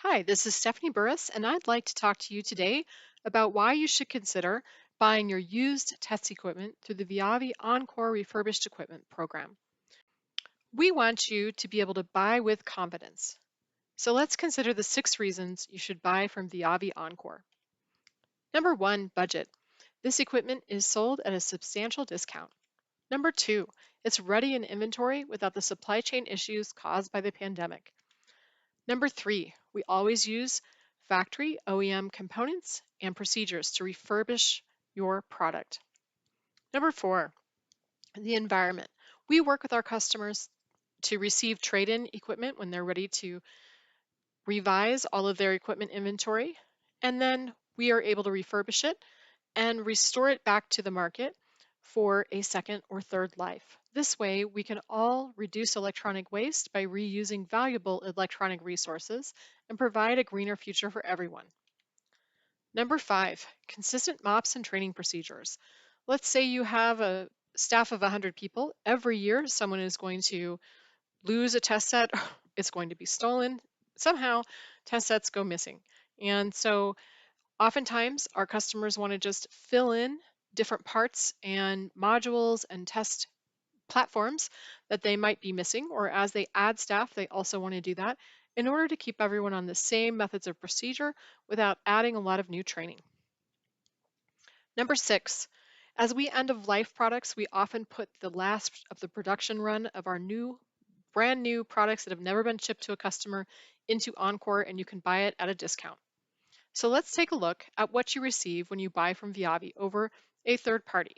Hi, this is Stephanie Burris, and I'd like to talk to you today about why you should consider buying your used test equipment through the Viavi Encore Refurbished Equipment Program. We want you to be able to buy with confidence. So let's consider the 6 reasons you should buy from Viavi Encore. Number 1, budget. This equipment is sold at a substantial discount. Number 2, it's ready in inventory without the supply chain issues caused by the pandemic. Number 3, we always use factory OEM components and procedures to refurbish your product. Number 4, the environment. We work with our customers to receive trade-in equipment when they're ready to revise all of their equipment inventory, and then we are able to refurbish it and restore it back to the market for a second or third life. This way, we can all reduce electronic waste by reusing valuable electronic resources and provide a greener future for everyone. Number 5, consistent MOPS and training procedures. Let's say you have a staff of 100 people. Every year, someone is going to lose a test set, it's going to be stolen. Somehow, test sets go missing. And so oftentimes, our customers want to just fill in different parts and modules and test platforms that they might be missing, or as they add staff, they also want to do that in order to keep everyone on the same methods of procedure without adding a lot of new training. Number 6, as we end of life products, we often put the last of the production run of our brand new products that have never been shipped to a customer into Encore, and you can buy it at a discount. So let's take a look at what you receive when you buy from Viavi over a third party.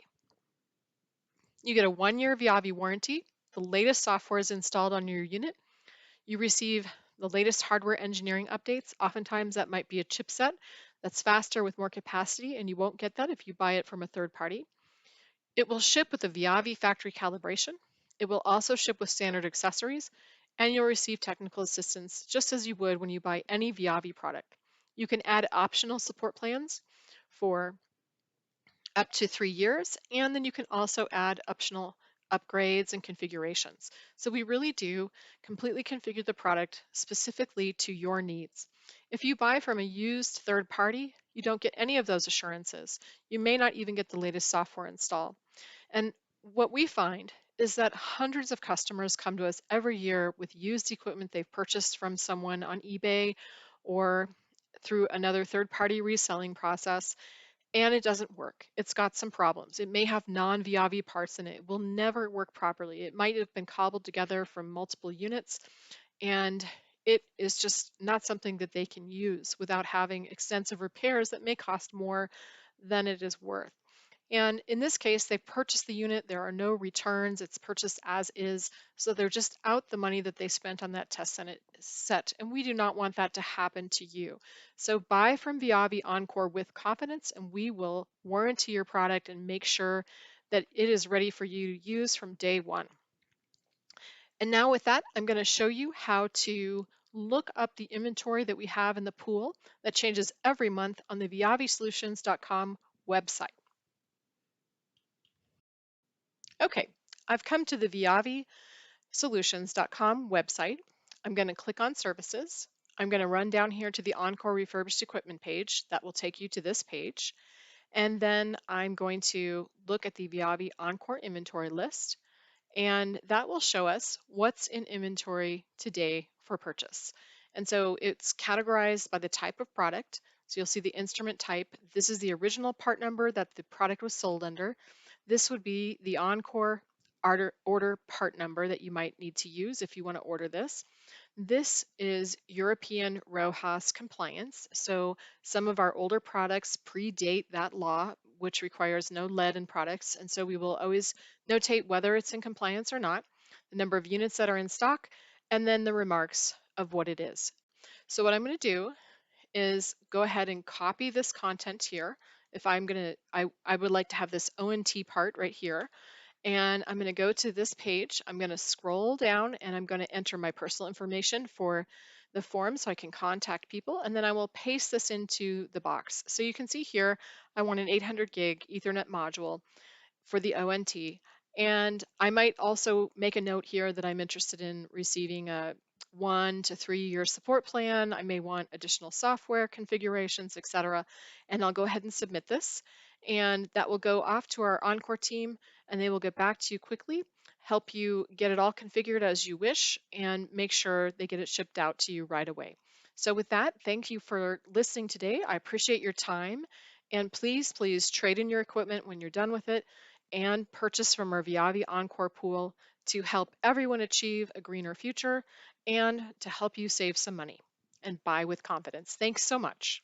You get a 1-year Viavi warranty. The latest software is installed on your unit. You receive the latest hardware engineering updates. Oftentimes that might be a chipset that's faster with more capacity, and you won't get that if you buy it from a third party. It will ship with a Viavi factory calibration. It will also ship with standard accessories, and you'll receive technical assistance just as you would when you buy any Viavi product. You can add optional support plans for up to 3 years, and then you can also add optional upgrades and configurations. So we really do completely configure the product specifically to your needs. If you buy from a used third party, you don't get any of those assurances. You may not even get the latest software installed. And what we find is that hundreds of customers come to us every year with used equipment they've purchased from someone on eBay or through another third party reselling process, and it doesn't work. It's got some problems. It may have non-Viavi parts in it. It will never work properly. It might have been cobbled together from multiple units, and it is just not something that they can use without having extensive repairs that may cost more than it is worth. And in this case, they purchased the unit. There are no returns. It's purchased as is. So they're just out the money that they spent on that test set. And we do not want that to happen to you. So buy from Viavi Encore with confidence, and we will warranty your product and make sure that it is ready for you to use from day one. And now with that, I'm going to show you how to look up the inventory that we have in the pool that changes every month on the viavisolutions.com website. Okay, I've come to the viavisolutions.com website. I'm going to click on services. I'm going to run down here to the Encore refurbished equipment page. That will take you to this page. And then I'm going to look at the Viavi Encore inventory list, and that will show us what's in inventory today for purchase. And so it's categorized by the type of product. So you'll see the instrument type. This is the original part number that the product was sold under. This would be the Encore order part number that you might need to use if you want to order this. This is European RoHS compliance. So some of our older products predate that law, which requires no lead in products. And so we will always notate whether it's in compliance or not, the number of units that are in stock, and then the remarks of what it is. So what I'm going to do is go ahead and copy this content here. If I'm going to, I would like to have this ONT part right here. And I'm going to go to this page. I'm going to scroll down and I'm going to enter my personal information for the form so I can contact people. And then I will paste this into the box. So you can see here, I want an 800 gig Ethernet module for the ONT. And I might also make a note here that I'm interested in receiving a 1 to 3 year support plan. I may want additional software configurations, etc. And I'll go ahead and submit this. And that will go off to our Encore team, and they will get back to you quickly, help you get it all configured as you wish, and make sure they get it shipped out to you right away. So, with that, thank you for listening today. I appreciate your time. And please, please trade in your equipment when you're done with it and purchase from our Viavi Encore pool to help everyone achieve a greener future and to help you save some money and buy with confidence. Thanks so much.